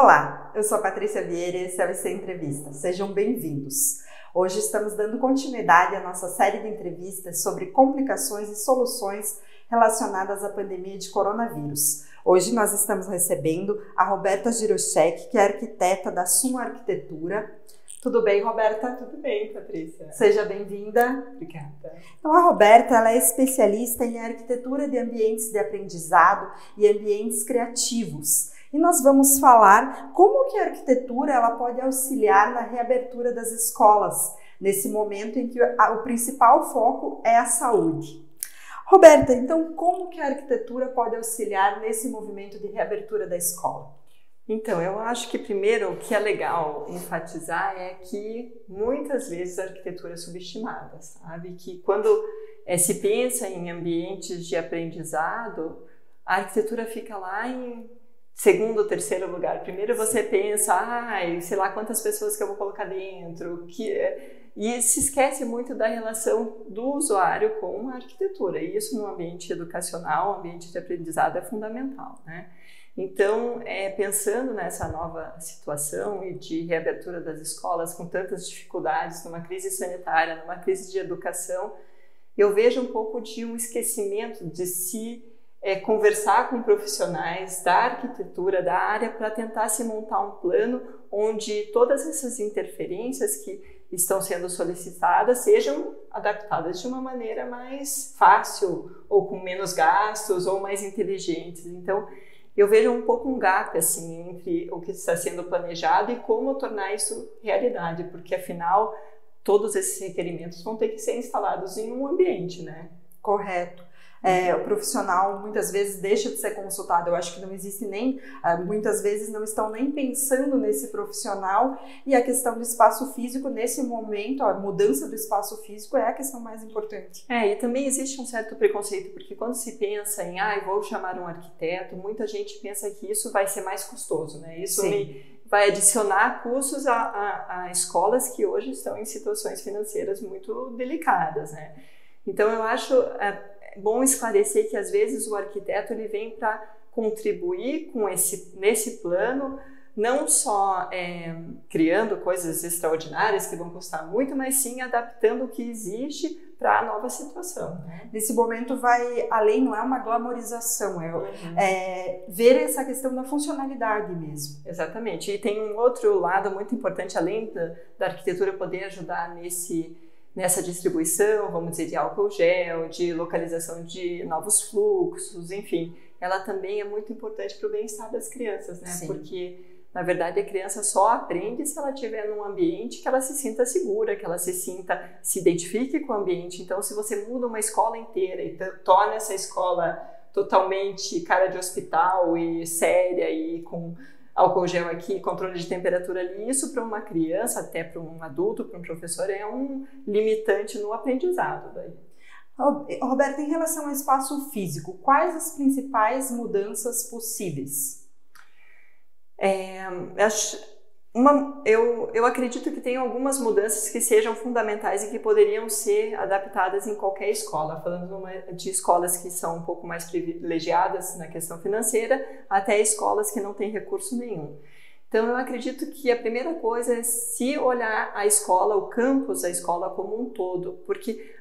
Olá, eu sou a Patrícia Vieira e esse é o IC Entrevista. Sejam bem-vindos. Hoje estamos dando continuidade à nossa série de entrevistas sobre complicações e soluções relacionadas à pandemia de coronavírus. Hoje nós estamos recebendo a Roberta Giroschek, que é arquiteta da Sum Arquitetura. Tudo bem, Roberta? Tudo bem, Patrícia. Seja bem-vinda. Obrigada. Então, a Roberta ela é especialista em arquitetura de ambientes de aprendizado e ambientes criativos. E nós vamos falar como que a arquitetura ela pode auxiliar na reabertura das escolas, nesse momento em que o principal foco é a saúde. Roberta, então como que a arquitetura pode auxiliar nesse movimento de reabertura da escola? Então, eu acho que primeiro o que é legal enfatizar é que muitas vezes a arquitetura é subestimada, sabe? Que quando se pensa em ambientes de aprendizado, a arquitetura fica lá em segundo ou terceiro lugar. Primeiro você pensa, sei lá quantas pessoas que eu vou colocar dentro, e se esquece muito da relação do usuário com a arquitetura. E isso no ambiente educacional, ambiente de aprendizado é fundamental, né? Então, pensando nessa nova situação e de reabertura das escolas com tantas dificuldades, numa crise sanitária, numa crise de educação, eu vejo um pouco de um esquecimento de se conversar com profissionais da arquitetura, da área, para tentar se montar um plano onde todas essas interferências que estão sendo solicitadas sejam adaptadas de uma maneira mais fácil, ou com menos gastos, ou mais inteligentes. Então, eu vejo um pouco um gap assim, entre o que está sendo planejado e como tornar isso realidade, porque afinal todos esses requerimentos vão ter que ser instalados em um ambiente, né? Correto. O profissional muitas vezes deixa de ser consultado. Eu acho que não existe nem, muitas vezes não estão nem pensando nesse profissional, e a questão do espaço físico nesse momento, a mudança do espaço físico é a questão mais importante. E também existe um certo preconceito, porque quando se pensa em, vou chamar um arquiteto, muita gente pensa que isso vai ser mais custoso, né? Isso vai adicionar custos a escolas que hoje estão em situações financeiras muito delicadas, né? Então eu acho bom esclarecer que às vezes o arquiteto ele vem para contribuir com nesse plano, não só criando coisas extraordinárias que vão custar muito, mas sim adaptando o que existe para a nova situação, né? Nesse momento vai além, não é uma glamorização, ver essa questão da funcionalidade mesmo. Exatamente, e tem um outro lado muito importante, além da arquitetura poder ajudar nessa distribuição, vamos dizer, de álcool gel, de localização de novos fluxos, enfim, ela também é muito importante para o bem-estar das crianças, né? Sim. Porque, na verdade, a criança só aprende se ela estiver num ambiente que ela se sinta segura, que ela se identifique com o ambiente. Então, se você muda uma escola inteira e torna essa escola totalmente cara de hospital e séria e com álcool gel aqui, controle de temperatura ali, isso para uma criança, até para um adulto, para um professor, é um limitante no aprendizado daí. Roberta, em relação ao espaço físico, quais as principais mudanças possíveis? Eu acredito que tem algumas mudanças que sejam fundamentais e que poderiam ser adaptadas em qualquer escola, falando de escolas que são um pouco mais privilegiadas na questão financeira, até escolas que não têm recurso nenhum. Então eu acredito que a primeira coisa é se olhar a escola, o campus, a escola como um todo, porque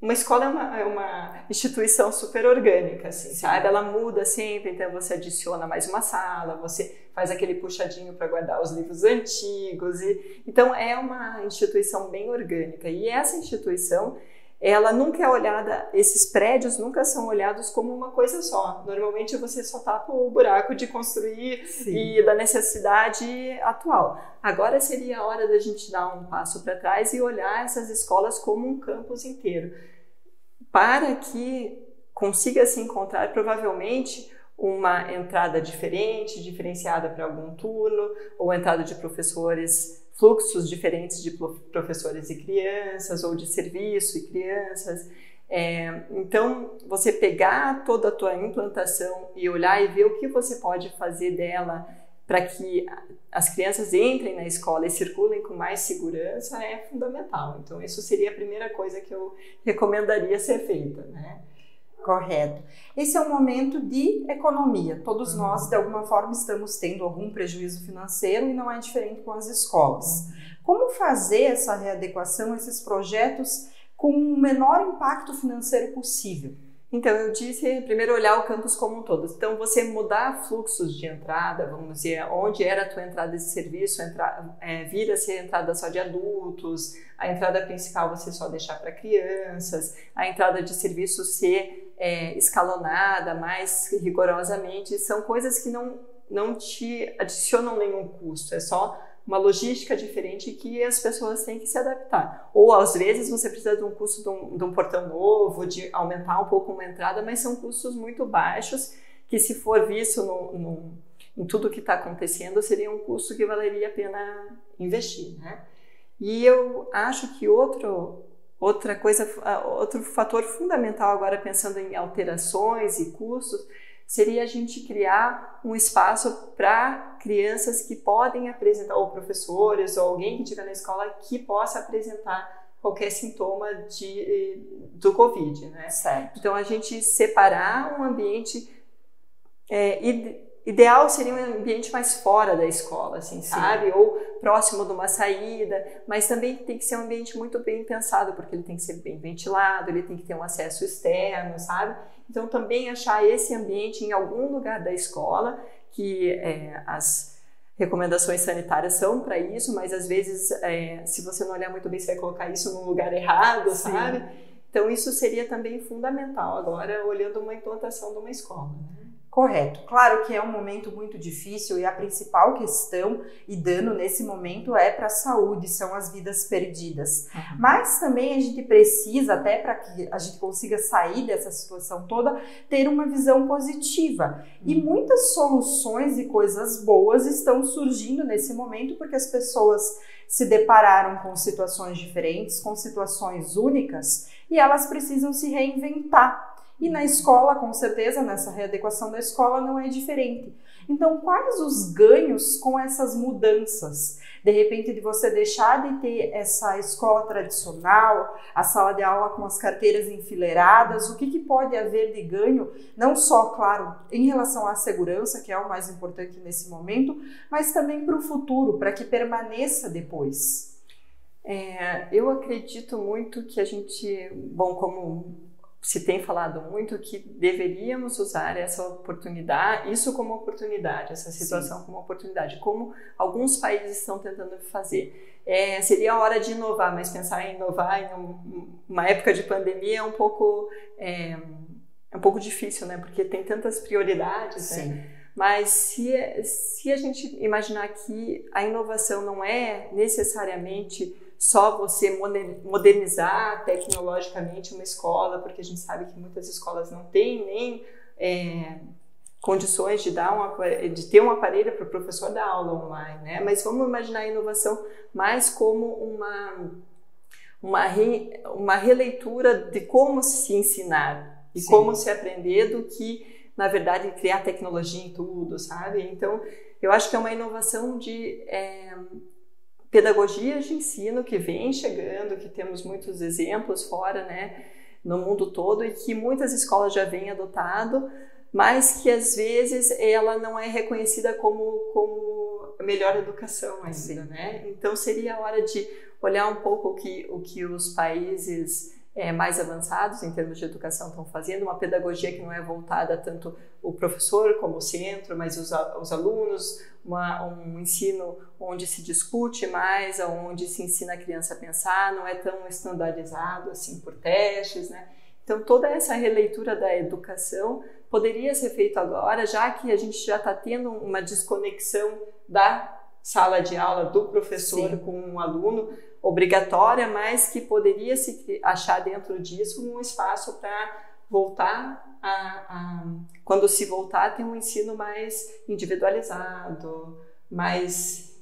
uma escola é uma instituição super orgânica, assim, sabe? Ela muda sempre, então você adiciona mais uma sala, você faz aquele puxadinho para guardar os livros antigos. Então é uma instituição bem orgânica. E essa instituição, ela nunca é olhada, esses prédios nunca são olhados como uma coisa só. Normalmente você só tapa o buraco de construir e da necessidade atual. Agora seria a hora da gente dar um passo para trás e olhar essas escolas como um campus inteiro, para que consiga se encontrar provavelmente uma entrada diferenciada para algum turno, ou entrada de professores, fluxos diferentes de professores e crianças, ou de serviço e crianças. Então, você pegar toda a tua implantação e olhar e ver o que você pode fazer dela para que as crianças entrem na escola e circulem com mais segurança é fundamental. Então, isso seria a primeira coisa que eu recomendaria ser feita, né? Correto. Esse é um momento de economia. Todos nós, de alguma forma, estamos tendo algum prejuízo financeiro e não é diferente com as escolas. Como fazer essa readequação, esses projetos com o menor impacto financeiro possível? Então, eu disse, primeiro olhar o campus como um todo. Então, você mudar fluxos de entrada, vamos dizer, onde era a tua entrada de serviço, vir a ser entrada só de adultos, a entrada principal você só deixar para crianças, a entrada de serviço ser escalonada mais rigorosamente, são coisas que não te adicionam nenhum custo, é só uma logística diferente que as pessoas têm que se adaptar. Ou, às vezes, você precisa de um custo de um portão novo, de aumentar um pouco uma entrada, mas são custos muito baixos que, se for visto em tudo que está acontecendo, seria um custo que valeria a pena investir, né? E eu acho que outro fator fundamental, agora pensando em alterações e custos, seria a gente criar um espaço para crianças que podem apresentar, ou professores, ou alguém que estiver na escola que possa apresentar qualquer sintoma do Covid, né? Certo. Então, a gente separar um ambiente ideal seria um ambiente mais fora da escola, assim, sabe? Ou próximo de uma saída, mas também tem que ser um ambiente muito bem pensado, porque ele tem que ser bem ventilado, ele tem que ter um acesso externo, sabe? Então, também achar esse ambiente em algum lugar da escola, que as recomendações sanitárias são para isso, mas às vezes, se você não olhar muito bem, você vai colocar isso num lugar errado, sabe? Então, isso seria também fundamental, agora, olhando uma implantação de uma escola, né? Correto. Claro que é um momento muito difícil e a principal questão e dano nesse momento é para a saúde, são as vidas perdidas. Mas também a gente precisa, até para que a gente consiga sair dessa situação toda, ter uma visão positiva. E muitas soluções e coisas boas estão surgindo nesse momento porque as pessoas se depararam com situações diferentes, com situações únicas e elas precisam se reinventar. E na escola, com certeza, nessa readequação da escola não é diferente. Então, quais os ganhos com essas mudanças? De repente, de você deixar de ter essa escola tradicional, a sala de aula com as carteiras enfileiradas, o que pode haver de ganho, não só, claro, em relação à segurança, que é o mais importante nesse momento, mas também para o futuro, para que permaneça depois? Eu acredito muito que a gente, como se tem falado muito, que deveríamos usar essa oportunidade, essa situação como oportunidade, como alguns países estão tentando fazer. Seria a hora de inovar, mas pensar em inovar em uma época de pandemia é um pouco difícil, né? Porque tem tantas prioridades, né? Mas se a gente imaginar que a inovação não é necessariamente só você modernizar tecnologicamente uma escola, porque a gente sabe que muitas escolas não têm nem condições de ter um aparelho para o professor dar aula online, né? Mas vamos imaginar a inovação mais como uma releitura de como se ensinar e como se aprender do que, na verdade, criar tecnologia em tudo, sabe? Então, eu acho que é uma inovação de pedagogias de ensino que vem chegando, que temos muitos exemplos fora, né, no mundo todo, e que muitas escolas já vêm adotado, mas que às vezes ela não é reconhecida como a melhor educação ainda, né? Então seria a hora de olhar um pouco o que os países mais avançados em termos de educação estão fazendo, uma pedagogia que não é voltada tanto o professor como o centro, mas os alunos, um ensino onde se discute mais, onde se ensina a criança a pensar, não é tão estandarizado assim por testes, né? Então toda essa releitura da educação poderia ser feita agora, já que a gente já está tendo uma desconexão da sala de aula do professor com um aluno, obrigatória, mas que poderia se achar dentro disso um espaço para voltar quando se voltar, ter um ensino mais individualizado, mais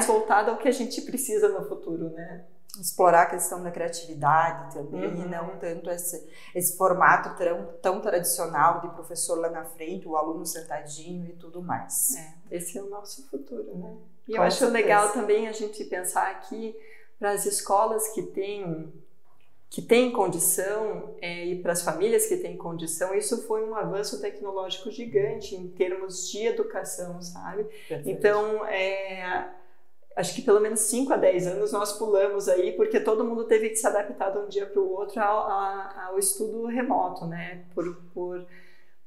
voltado ao que a gente precisa no futuro, né? Explorar a questão da criatividade também, e não tanto esse formato tão tradicional de professor lá na frente, o aluno sentadinho e tudo mais. Esse é o nosso futuro, né? E eu acho legal também a gente pensar aqui para as escolas que têm que têm condição e para as famílias que têm condição, isso foi um avanço tecnológico gigante em termos de educação, sabe? Perfeito. Então, acho que pelo menos 5 a 10 anos nós pulamos aí, porque todo mundo teve que se adaptar de um dia para o outro ao estudo remoto, né?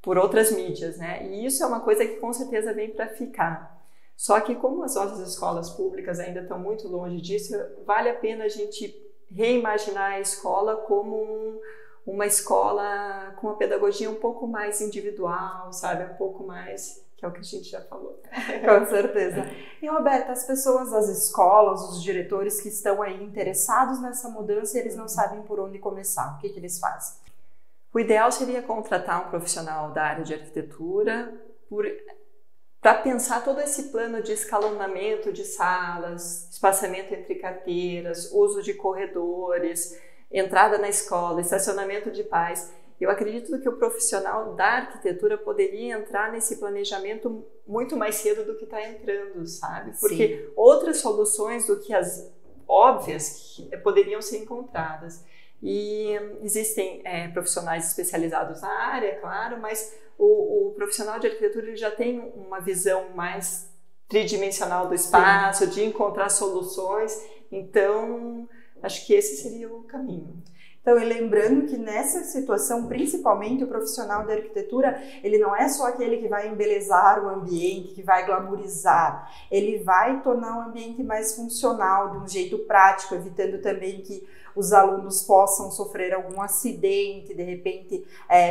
Por outras mídias, né? E isso é uma coisa que com certeza vem para ficar. Só que como as nossas escolas públicas ainda estão muito longe disso, vale a pena a gente reimaginar a escola como uma escola com uma pedagogia um pouco mais individual, sabe? Um pouco mais, que é o que a gente já falou. Com certeza. E, Roberta, as pessoas, as escolas, os diretores que estão aí interessados nessa mudança, eles não sabem por onde começar. O que eles fazem? O ideal seria contratar um profissional da área de arquitetura para pensar todo esse plano de escalonamento de salas, espaçamento entre carteiras, uso de corredores, entrada na escola, estacionamento de pais. Eu acredito que o profissional da arquitetura poderia entrar nesse planejamento muito mais cedo do que está entrando, sabe? Porque sim, outras soluções do que as óbvias poderiam ser encontradas. E existem profissionais especializados na área, claro, mas o profissional de arquitetura ele já tem uma visão mais tridimensional do espaço, sim, de encontrar soluções. Então, acho que esse seria o caminho. Então, e lembrando que nessa situação, principalmente o profissional da arquitetura, ele não é só aquele que vai embelezar o ambiente, que vai glamourizar, ele vai tornar o ambiente mais funcional, de um jeito prático, evitando também que os alunos possam sofrer algum acidente, de repente,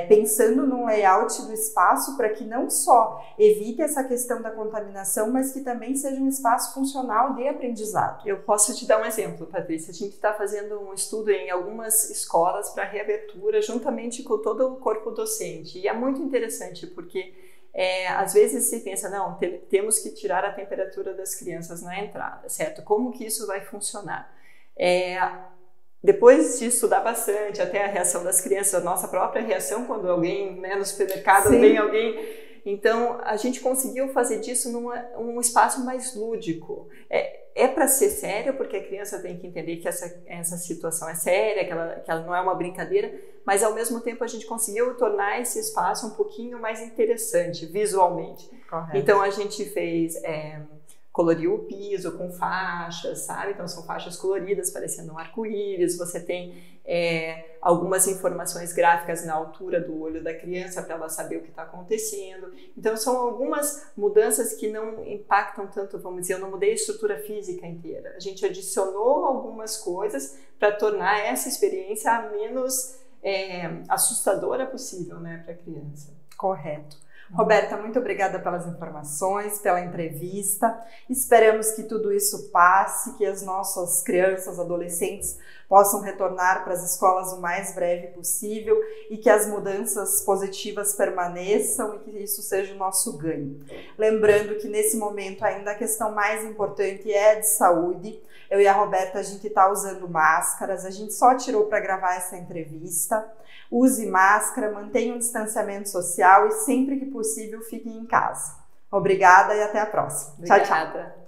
pensando no layout do espaço para que não só evite essa questão da contaminação, mas que também seja um espaço funcional de aprendizado. Eu posso te dar um exemplo, Patrícia. A gente está fazendo um estudo em algumas escolas para reabertura, juntamente com todo o corpo docente. E é muito interessante, porque às vezes se pensa, não, temos que tirar a temperatura das crianças na entrada, certo? Como que isso vai funcionar? Depois de estudar bastante, até a reação das crianças, a nossa própria reação quando alguém, né, no supermercado, sim, vem alguém. Então, a gente conseguiu fazer disso num espaço mais lúdico. É para ser sério, porque a criança tem que entender que essa situação é séria, que ela não é uma brincadeira, mas ao mesmo tempo a gente conseguiu tornar esse espaço um pouquinho mais interessante visualmente. Correto. Então, a gente fez... coloriu o piso com faixas, sabe? Então são faixas coloridas, parecendo um arco-íris. Você tem algumas informações gráficas na altura do olho da criança para ela saber o que está acontecendo. Então são algumas mudanças que não impactam tanto, vamos dizer, eu não mudei a estrutura física inteira. A gente adicionou algumas coisas para tornar essa experiência a menos assustadora possível, né, para a criança. Correto. Roberta, muito obrigada pelas informações, pela entrevista. Esperamos que tudo isso passe, que as nossas crianças, adolescentes possam retornar para as escolas o mais breve possível e que as mudanças positivas permaneçam e que isso seja o nosso ganho. Lembrando que nesse momento ainda a questão mais importante é a de saúde. Eu e a Roberta, a gente está usando máscaras, a gente só tirou para gravar essa entrevista. Use máscara, mantenha um distanciamento social e sempre que possível fique em casa. Obrigada e até a próxima. Obrigada. Tchau, tchau.